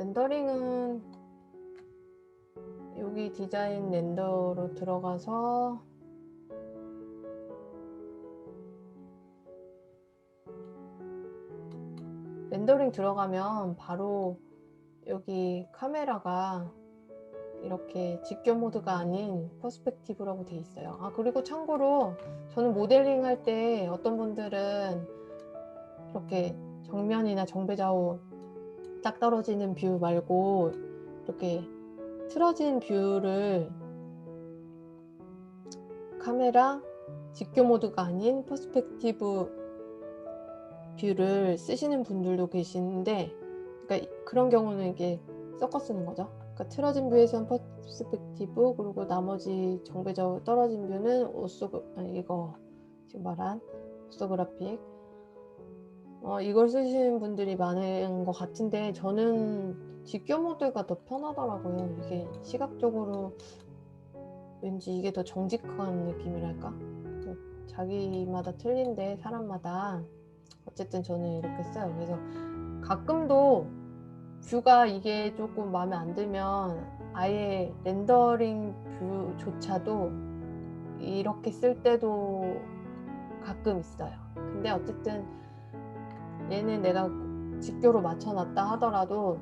렌더링은 여기 디자인 렌더로 들어가서 렌더링 들어가면 바로 여기 카메라가 이렇게 직교 모드가 아닌 퍼스펙티브라고 돼 있어요. 그리고 참고로 저는 모델링 할 때 어떤 분들은 이렇게 정면이나 정배좌우 딱 떨어지는 뷰 말고 이렇게 틀어진 뷰를 카메라 직교 모드가 아닌 퍼스펙티브 뷰를 쓰시는 분들도 계시는데, 그러니까 그런 경우는 이게 섞어 쓰는 거죠. 그러니까 틀어진 뷰에선 퍼스펙티브, 그리고 나머지 정배좌우 떨어진 뷰는 이거 지금 말한 오소그래픽, 이걸 쓰시는 분들이 많은 것 같은데, 저는 직교 모드가 더 편하더라고요. 이게 시각적으로 왠지 이게 더 정직한 느낌이랄까? 자기마다 틀린데 사람마다 어쨌든 저는 이렇게 써요. 그래서 가끔도 뷰가 이게 조금 마음에 안 들면 아예 렌더링 뷰조차도 이렇게 쓸 때도 가끔 있어요. 근데 어쨌든 얘는 내가 직교로 맞춰놨다 하더라도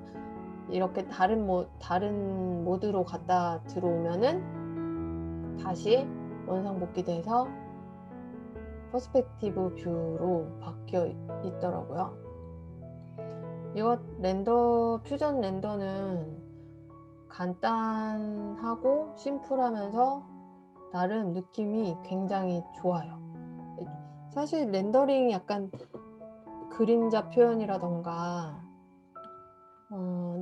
이렇게 다른 모드로 갖다 들어오면은 다시 원상복귀돼서 퍼스펙티브 뷰로 바뀌어 있더라고요. 이거 퓨전 렌더는 간단하고 심플하면서 나름 느낌이 굉장히 좋아요. 사실 렌더링이 약간 그림자 표현이라던가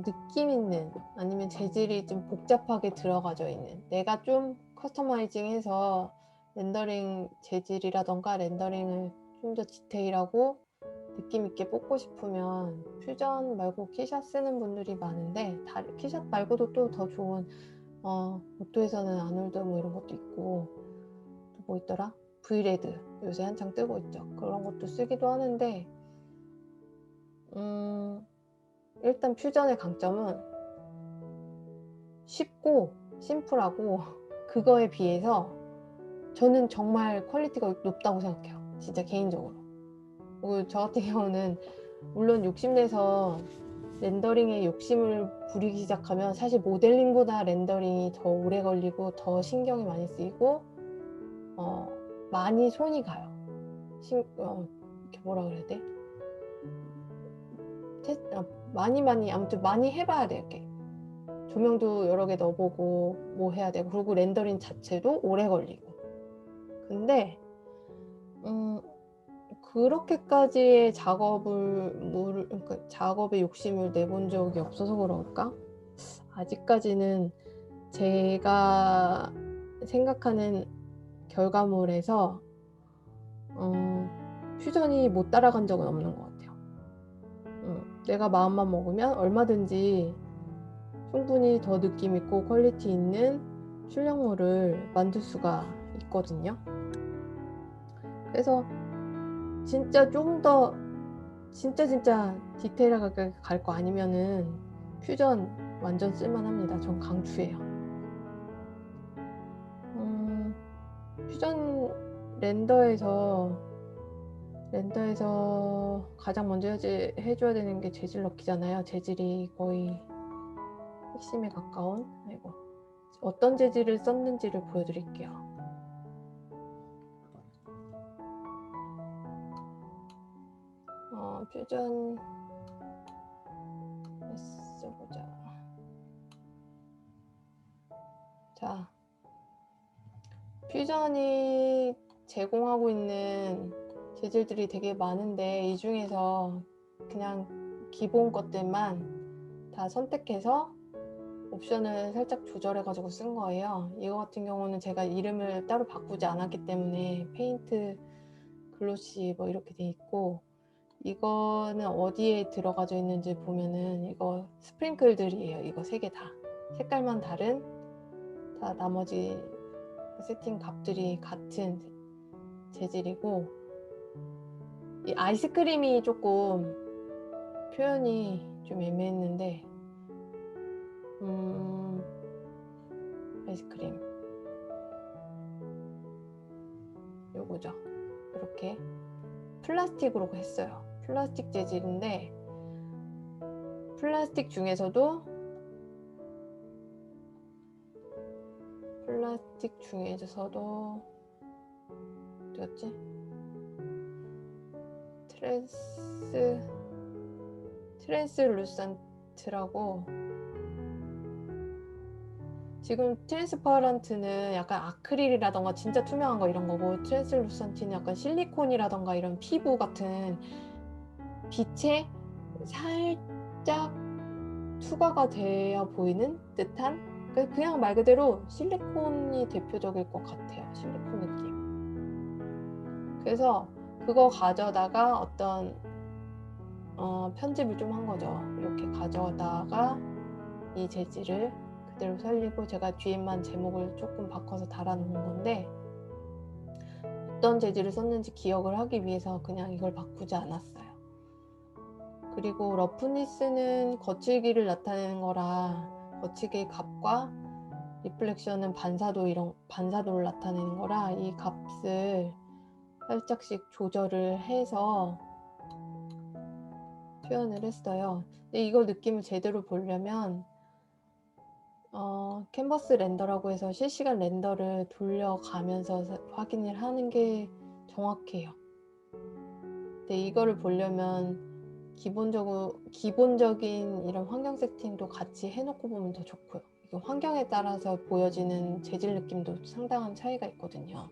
느낌 있는, 아니면 재질이 좀 복잡하게 들어가져 있는, 내가 좀 커스터마이징해서 렌더링 재질이라던가 렌더링을 좀 더 디테일하고 느낌 있게 뽑고 싶으면 퓨전 말고 키샷 쓰는 분들이 많은데, 키샷 말고도 또 더 좋은 오토에서는 아놀드 뭐 이런 것도 있고, 또 뭐 있더라? 브이레드 요새 한창 뜨고 있죠. 그런 것도 쓰기도 하는데, 일단 퓨전의 강점은 쉽고 심플하고 그거에 비해서 저는 정말 퀄리티가 높다고 생각해요. 진짜 개인적으로. 저 같은 경우는 물론 욕심내서 렌더링에 욕심을 부리기 시작하면 사실 모델링보다 렌더링이 더 오래 걸리고 더 신경이 많이 쓰이고 많이 손이 가요. 이렇게 뭐라 그래야 돼? 아무튼 많이 해봐야 돼. 이렇게 조명도 여러 개 넣어보고 뭐 해야 되고, 그리고 렌더링 자체도 오래 걸리고. 근데 그렇게까지의 그러니까 작업에 욕심을 내본 적이 없어서 그럴까? 아직까지는 제가 생각하는 결과물에서 퓨전이 못 따라간 적은 없는 것 같아요. 내가 마음만 먹으면 얼마든지 충분히 더 느낌 있고 퀄리티 있는 출력물을 만들 수가 있거든요. 그래서 진짜 좀 더 진짜 디테일하게 갈 거 아니면은 퓨전 완전 쓸만합니다. 전 강추해요. 퓨전 렌더에서 가장 먼저 해줘야 되는 게 재질 넣기잖아요. 재질이 거의 핵심에 가까운, 어떤 재질을 썼는지를 보여드릴게요. 퓨전 써보자. 자, 퓨전이 제공하고 있는 재질들이 되게 많은데 이 중에서 그냥 기본 것들만 다 선택해서 옵션을 살짝 조절해 가지고 쓴 거예요. 이거 같은 경우는 제가 이름을 따로 바꾸지 않았기 때문에 페인트, 글로시 뭐 이렇게 돼 있고, 이거는 어디에 들어가져 있는지 보면은 이거 스프링클들이에요. 이거 3개 다 색깔만 다른, 다 나머지 세팅 값들이 같은 재질이고, 이 아이스크림이 조금 표현이 좀 애매했는데 아이스크림 요거죠. 이렇게 플라스틱으로 했어요. 플라스틱 재질인데 플라스틱 중에서도 어디였지? 트랜스루센트라고. 지금 트랜스퍼런트는 약간 아크릴이라던가 진짜 투명한 거 이런 거고, 트랜스루센트는 약간 실리콘이라던가 이런 피부 같은 빛에 살짝 투과가 되어 보이는 듯한, 그냥 말 그대로 실리콘이 대표적일 것 같아요. 실리콘 느낌. 그래서 그거 가져다가 어떤 편집을 좀 한 거죠. 이렇게 가져다가 이 재질을 그대로 살리고, 제가 뒤에만 제목을 조금 바꿔서 달아놓은 건데, 어떤 재질을 썼는지 기억을 하기 위해서 그냥 이걸 바꾸지 않았어요. 그리고 러프니스는 거칠기를 나타내는 거라, 거칠기의 값과 리플렉션은 반사도를 나타내는 거라, 이 값을 살짝씩 조절을 해서 표현을 했어요. 근데 이걸 느낌을 제대로 보려면 캔버스 렌더라고 해서 실시간 렌더를 돌려가면서 확인을 하는 게 정확해요. 근데 이거를 보려면 기본적인 이런 환경 세팅도 같이 해놓고 보면 더 좋고요. 이게 환경에 따라서 보여지는 재질 느낌도 상당한 차이가 있거든요.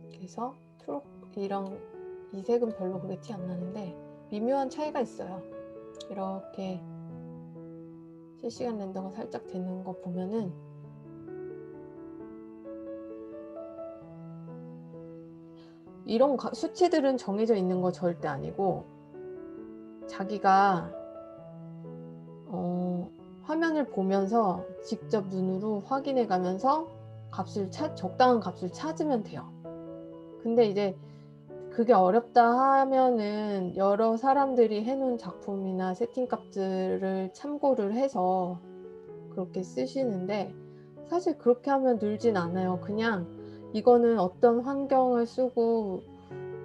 그래서 이 색은 별로 그렇게 티 안 나는데 미묘한 차이가 있어요. 이렇게 실시간 렌더가 살짝 되는 거 보면은 이런 수치들은 정해져 있는 거 절대 아니고, 자기가 화면을 보면서 직접 눈으로 확인해 가면서 적당한 값을 찾으면 돼요. 근데 이제 그게 어렵다 하면은 여러 사람들이 해놓은 작품이나 세팅 값들을 참고를 해서 그렇게 쓰시는데, 사실 그렇게 하면 늘진 않아요. 그냥 이거는 어떤 환경을 쓰고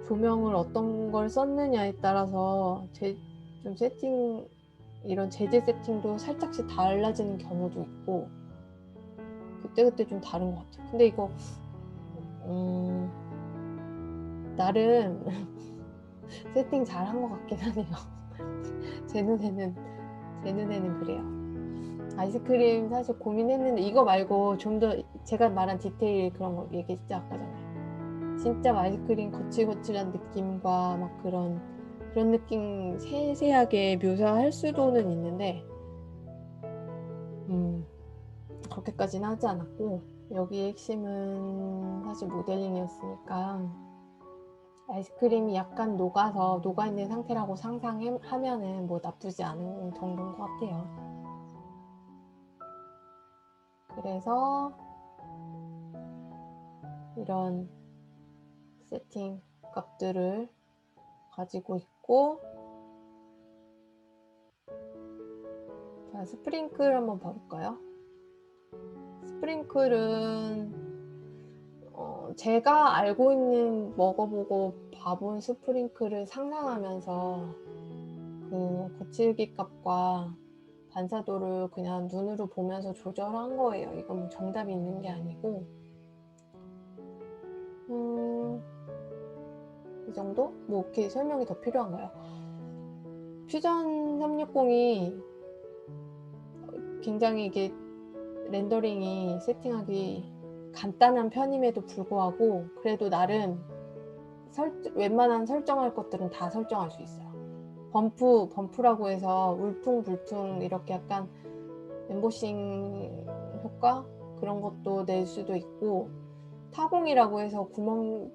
조명을 어떤 걸 썼느냐에 따라서 좀 이런 재질 세팅도 살짝씩 달라지는 경우도 있고, 그때그때 좀 다른 것 같아요. 근데 이거 나름 세팅 잘한 것 같긴 하네요. 제 눈에는 그래요. 아이스크림 사실 고민했는데, 이거 말고 좀 더 제가 말한 디테일 그런 거 얘기했죠 아까 전에. 진짜 아이스크림 거칠거칠한 느낌과 막 그런 느낌 세세하게 묘사할 수도는 있는데 그렇게까지는 하지 않았고, 여기의 핵심은 사실 모델링이었으니까 아이스크림이 약간 녹아있는 상태라고 상상하면은 뭐 나쁘지 않은 정도인 것 같아요. 그래서 이런 세팅 값들을 가지고 있고, 자, 스프링클 한번 봐볼까요? 스프링클은 제가 알고 있는, 먹어보고 봐본 스프링클을 상상하면서 그 거칠기 값과 반사도를 그냥 눈으로 보면서 조절한 거예요. 이건 뭐 정답이 있는 게 아니고, 이 정도? 뭐 이렇게 설명이 더 필요한가요? 퓨전 360이 굉장히 이게 렌더링이 세팅하기 간단한 편임에도 불구하고, 그래도 나름 웬만한 설정할 것들은 다 설정할 수 있어요. 범프라고 해서 울퉁불퉁 이렇게 약간 엠보싱 효과 그런 것도 낼 수도 있고, 타공이라고 해서 구멍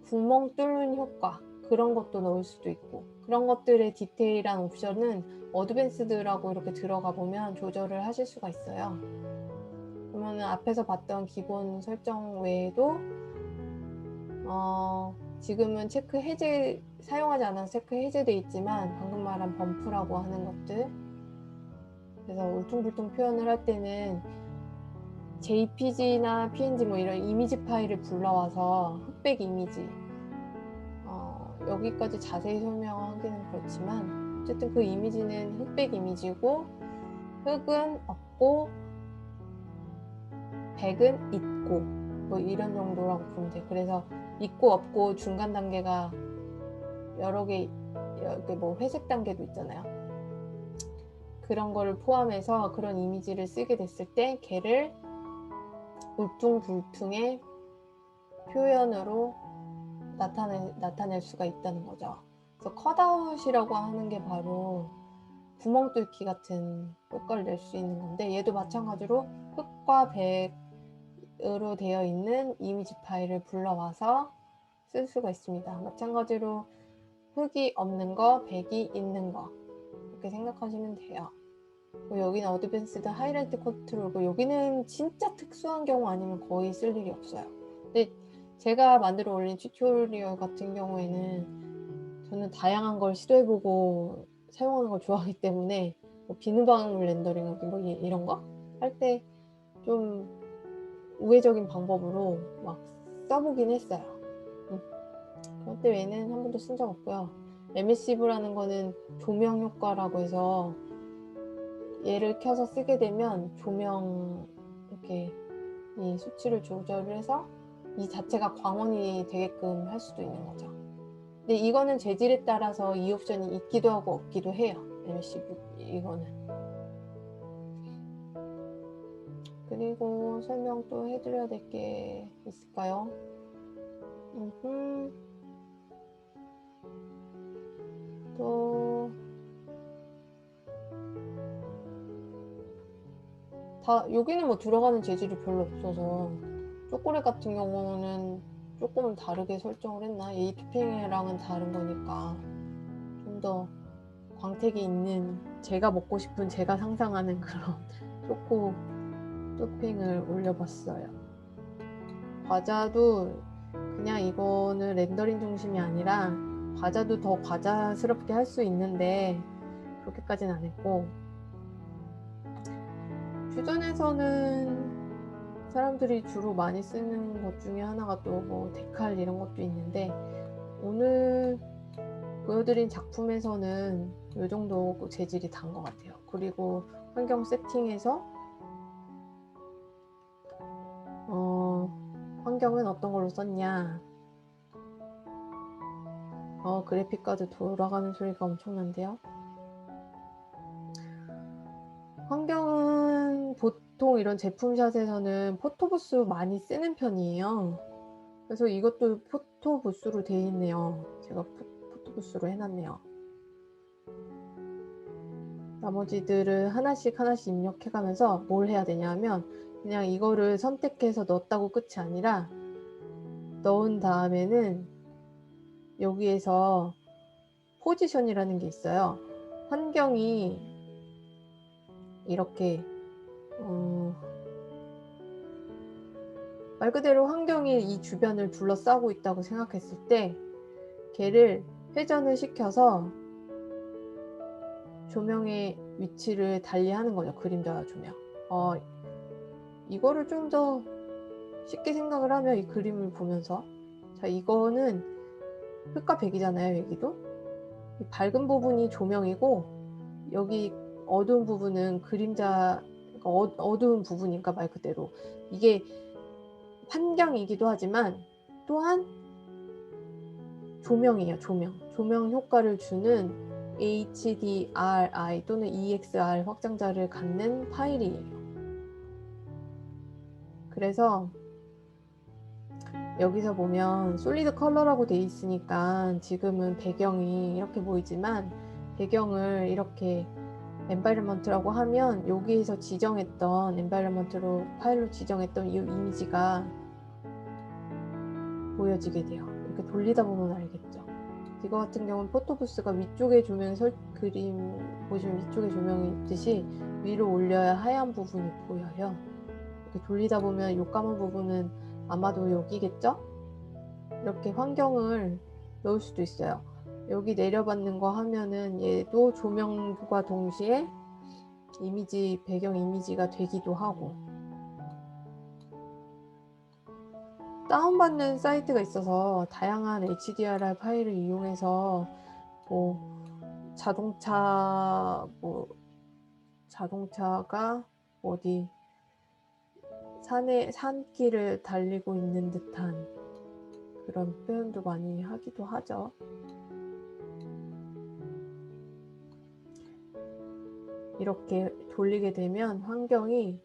뚫는 효과 그런 것도 넣을 수도 있고, 그런 것들의 디테일한 옵션은 어드밴스드라고 이렇게 들어가 보면 조절을 하실 수가 있어요. 그러면은 앞에서 봤던 기본 설정 외에도 지금은 체크 해제 사용하지 않아서 체크 해제돼 있지만 방금 말한 범프라고 하는 것들, 그래서 울퉁불퉁 표현을 할 때는 JPG나 PNG 뭐 이런 이미지 파일을 불러와서 흑백 이미지, 여기까지 자세히 설명하기는 그렇지만 어쨌든 그 이미지는 흑백 이미지고 흑은 없고 백은 있고 뭐 이런 정도라고 보면 돼. 그래서 있고 없고 중간 단계가 여러 개, 뭐 회색 단계도 있잖아요. 그런 거를 포함해서 그런 이미지를 쓰게 됐을 때 걔를 울퉁불퉁의 표현으로 나타낼 수가 있다는 거죠. 그래서 컷아웃이라고 하는 게 바로 구멍 뚫기 같은 효과를 낼 수 있는 건데, 얘도 마찬가지로 흑과 백으로 되어 있는 이미지 파일을 불러와서 쓸 수가 있습니다. 마찬가지로 흑이 없는 거, 백이 있는 거 이렇게 생각하시면 돼요. 여기는 어드밴스드 하이라이트 컨트롤이고, 여기는 진짜 특수한 경우 아니면 거의 쓸 일이 없어요. 근데 제가 만들어 올린 튜토리얼 같은 경우에는 저는 다양한 걸 시도해보고 사용하는 걸 좋아하기 때문에 뭐 비누방울 렌더링하기 뭐 이런 거 할 때 좀 우회적인 방법으로 막 써보긴 했어요. 그럴 때 외에는 한 번도 쓴 적 없고요. 에미시브라는 거는 조명 효과라고 해서 얘를 켜서 쓰게 되면 조명 이렇게 이 수치를 조절을 해서 이 자체가 광원이 되게끔 할 수도 있는 거죠. 근데 이거는 재질에 따라서 이 옵션이 있기도 하고 없기도 해요. MCV 이거는. 그리고 설명 또 해드려야 될 게 있을까요? 또 여기는 뭐 들어가는 재질이 별로 없어서, 초콜릿 같은 경우는 조금 다르게 설정을 했나? 이 토핑이랑은 다른 거니까 좀 더 광택이 있는, 제가 먹고 싶은, 제가 상상하는 그런 초코 토핑을 올려봤어요. 과자도 그냥 이거는 렌더링 중심이 아니라 과자도 더 과자스럽게 할 수 있는데 그렇게까지는 안 했고, 퓨전에서는 사람들이 주로 많이 쓰는 것 중에 하나가 또 뭐 데칼 이런 것도 있는데, 오늘 보여드린 작품에서는 이 정도 재질이 단 것 같아요. 그리고 환경 세팅에서 환경은 어떤 걸로 썼냐, 그래픽 카드 돌아가는 소리가 엄청난데요. 환경은 보통 이런 제품샷에서는 포토부스 많이 쓰는 편이에요. 그래서 이것도 포토부스로 되어 있네요. 제가 포토부스로 해놨네요. 나머지들을 하나씩 입력해가면서 뭘 해야 되냐면, 그냥 이거를 선택해서 넣었다고 끝이 아니라, 넣은 다음에는 여기에서 포지션이라는 게 있어요. 환경이 이렇게 말 그대로 환경이 이 주변을 둘러싸고 있다고 생각했을 때 걔를 회전을 시켜서 조명의 위치를 달리하는 거죠. 그림자와 조명. 이거를 좀 더 쉽게 생각을 하면, 이 그림을 보면서, 자, 이거는 흑과 백이잖아요. 여기도 이 밝은 부분이 조명이고, 여기 어두운 부분은 그림자, 어두운 부분이니까 말 그대로 이게 환경이기도 하지만 또한 조명이에요. 조명 효과를 주는 HDRI 또는 EXR 확장자를 갖는 파일이에요. 그래서 여기서 보면 솔리드 컬러라고 돼 있으니까 지금은 배경이 이렇게 보이지만, 배경을 이렇게 엔바이러먼트라고 하면 여기에서 지정했던 엔바이러먼트로 파일로 지정했던 이 이미지가 보여지게 돼요. 이렇게 돌리다 보면 알겠죠. 이거 같은 경우는 포토부스가 위쪽에 조명, 그림 보시면 위쪽에 조명이 있듯이 위로 올려야 하얀 부분이 보여요. 이렇게 돌리다 보면 요 까만 부분은 아마도 여기겠죠? 이렇게 환경을 넣을 수도 있어요. 여기 내려받는 거 하면은 얘도 조명과 동시에 이미지, 배경 이미지가 되기도 하고. 다운받는 사이트가 있어서 다양한 HDRI 파일을 이용해서 자동차가 어디 산길을 달리고 있는 듯한 그런 표현도 많이 하기도 하죠. 이렇게 돌리게 되면 환경이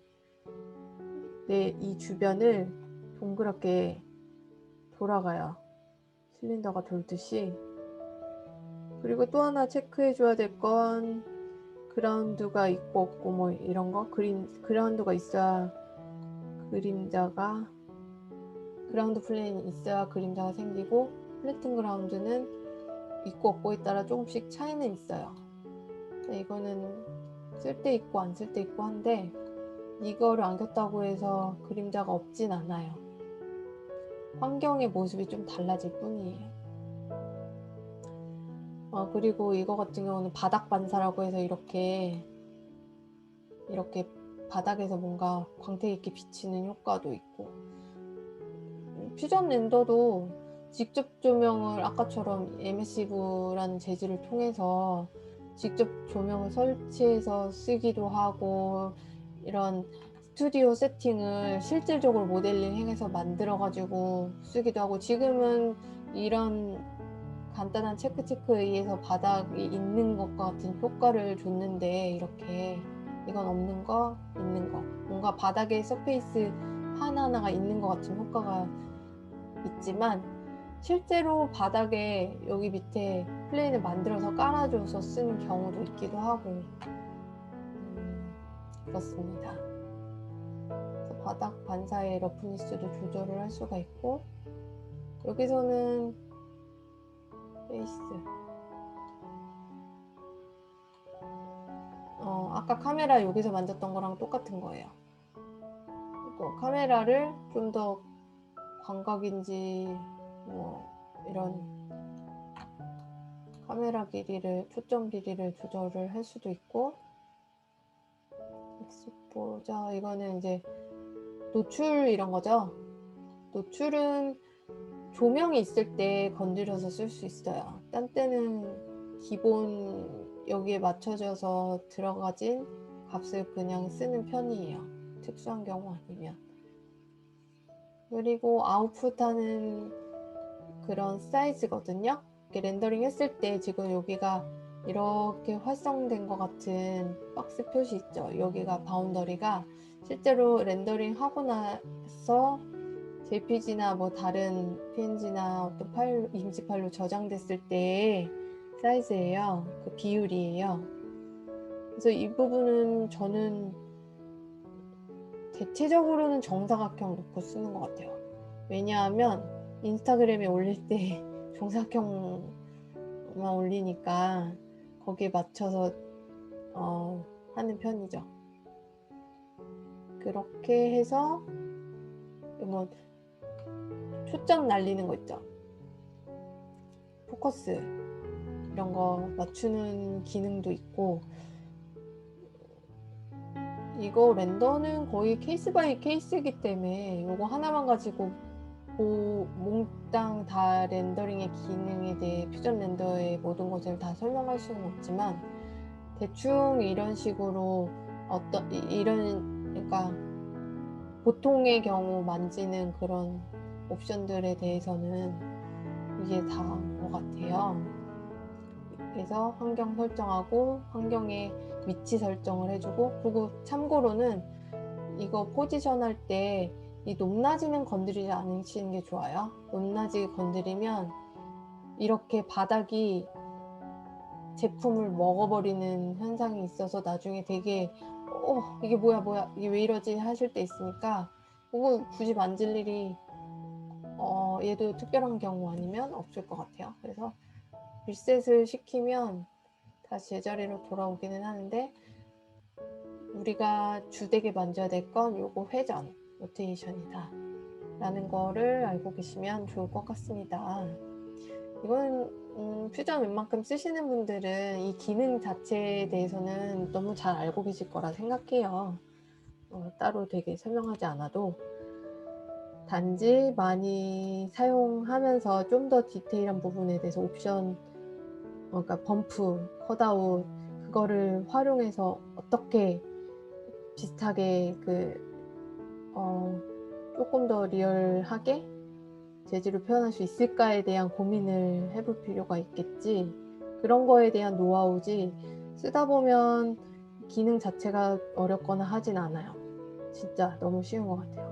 이 주변을 동그랗게 돌아가요. 실린더가 돌듯이. 그리고 또 하나 체크해 줘야 될 건 그라운드가 있고 없고 뭐 이런 거. 그라운드가 있어야 그라운드 플레인이 있어야 그림자가 생기고, 플래튼 그라운드는 있고 없고에 따라 조금씩 차이는 있어요. 이거는 쓸 때 있고 안 쓸 때 있고 한데, 이거를 안겼다고 해서 그림자가 없진 않아요. 환경의 모습이 좀 달라질 뿐이에요. 그리고 이거 같은 경우는 바닥 반사라고 해서 이렇게 바닥에서 뭔가 광택 있게 비치는 효과도 있고, 퓨전 렌더도 직접 조명을 아까처럼 에미시브라는 재질을 통해서 직접 조명을 설치해서 쓰기도 하고, 이런 스튜디오 세팅을 실질적으로 모델링해서 만들어 가지고 쓰기도 하고, 지금은 이런 간단한 체크에 의해서 바닥이 있는 것과 같은 효과를 줬는데, 이렇게 이건 없는 거, 있는 거, 뭔가 바닥에 서페이스 하나하나가 있는 것 같은 효과가 있지만, 실제로 바닥에 여기 밑에 플레인을 만들어서 깔아줘서 쓰는 경우도 있기도 하고, 그렇습니다. 그래서 바닥 반사의 러프니스도 조절을 할 수가 있고, 여기서는 페이스, 아까 카메라 여기서 만졌던 거랑 똑같은 거예요. 또 카메라를 좀 더 광각인지 뭐 이런 카메라 길이를, 초점 길이를 조절을 할 수도 있고, 엑스포저, 이거는 이제 노출 이런 거죠. 노출은 조명이 있을 때 건드려서 쓸 수 있어요. 딴 때는 기본 여기에 맞춰져서 들어가진 값을 그냥 쓰는 편이에요. 특수한 경우 아니면. 그리고 아웃풋하는 그런 사이즈거든요. 이렇게 렌더링 했을 때 지금 여기가 이렇게 활성된 것 같은 박스 표시 있죠. 여기가 바운더리가 실제로 렌더링 하고 나서 JPG나 뭐 다른 PNG나 어떤 파일, 이미지 파일로 저장됐을 때의 사이즈예요. 그 비율이에요. 그래서 이 부분은 저는 대체적으로는 정사각형 놓고 쓰는 것 같아요. 왜냐하면 인스타그램에 올릴 때 정사각형만 올리니까 거기에 맞춰서 하는 편이죠. 그렇게 해서 뭐 초점 날리는 거 있죠. 포커스 이런 거 맞추는 기능도 있고, 이거 렌더는 거의 케이스 바이 케이스이기 때문에 이거 하나만 가지고 몽땅 다 렌더링의 기능에 대해 퓨전 렌더의 모든 것을 다 설명할 수는 없지만, 대충 이런 식으로 그러니까 보통의 경우 만지는 그런 옵션들에 대해서는 이게 다인 것 같아요. 그래서 환경 설정하고 환경의 위치 설정을 해주고, 그리고 참고로는 이거 포지션할 때 이 높낮이는 건드리지 않으시는 게 좋아요. 높낮이 건드리면 이렇게 바닥이 제품을 먹어버리는 현상이 있어서 나중에 되게 이게 뭐야 이게 왜 이러지 하실 때 있으니까, 그거 굳이 만질 일이 얘도 특별한 경우 아니면 없을 것 같아요. 그래서 리셋을 시키면 다시 제자리로 돌아오기는 하는데, 우리가 주되게 만져야 될 건 요거 회전, 로테이션이다 라는 거를 알고 계시면 좋을 것 같습니다. 이거는 퓨전 웬만큼 쓰시는 분들은 이 기능 자체에 대해서는 너무 잘 알고 계실 거라 생각해요. 따로 되게 설명하지 않아도. 단지 많이 사용하면서 좀 더 디테일한 부분에 대해서 옵션, 그러니까 범프, 컷아웃, 그거를 활용해서 어떻게 비슷하게 조금 더 리얼하게 재질을 표현할 수 있을까에 대한 고민을 해볼 필요가 있겠지. 그런 거에 대한 노하우지, 쓰다 보면 기능 자체가 어렵거나 하진 않아요. 진짜 너무 쉬운 것 같아요.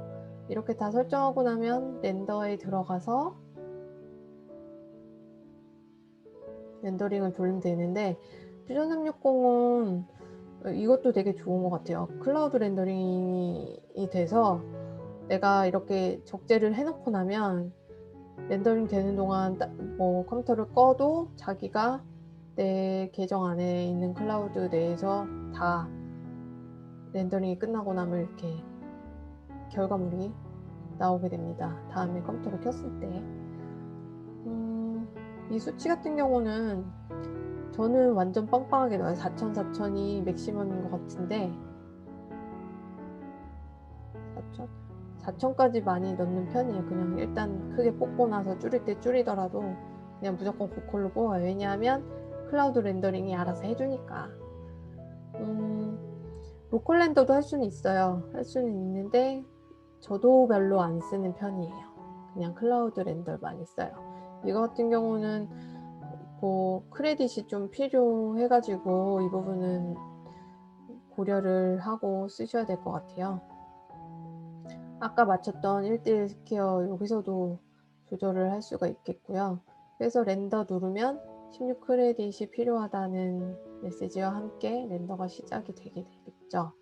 이렇게 다 설정하고 나면 렌더에 들어가서 렌더링을 돌리면 되는데, 퓨전 360은 이것도 되게 좋은 것 같아요. 클라우드 렌더링이 돼서 내가 이렇게 적재를 해놓고 나면 렌더링 되는 동안 뭐 컴퓨터를 꺼도 자기가 내 계정 안에 있는 클라우드 내에서 다 렌더링이 끝나고 나면 이렇게 결과물이 나오게 됩니다. 다음에 컴퓨터를 켰을 때. 이 수치 같은 경우는 저는 완전 빵빵하게 나와요. 4000이 맥시멈인 것 같은데 4000까지 많이 넣는 편이에요. 그냥 일단 크게 뽑고 나서 줄일 때 줄이더라도 그냥 무조건 고퀄로 뽑아요. 왜냐하면 클라우드 렌더링이 알아서 해주니까. 로컬 렌더도 할 수는 있어요. 할 수는 있는데 저도 별로 안 쓰는 편이에요. 그냥 클라우드 렌더를 많이 써요. 이거 같은 경우는 뭐 크레딧이 좀 필요해가지고 이 부분은 고려를 하고 쓰셔야 될 것 같아요. 아까 맞췄던 1:1 스퀘어 여기서도 조절을 할 수가 있겠고요. 그래서 렌더 누르면 16 크레딧이 필요하다는 메시지와 함께 렌더가 시작이 되게 되겠죠.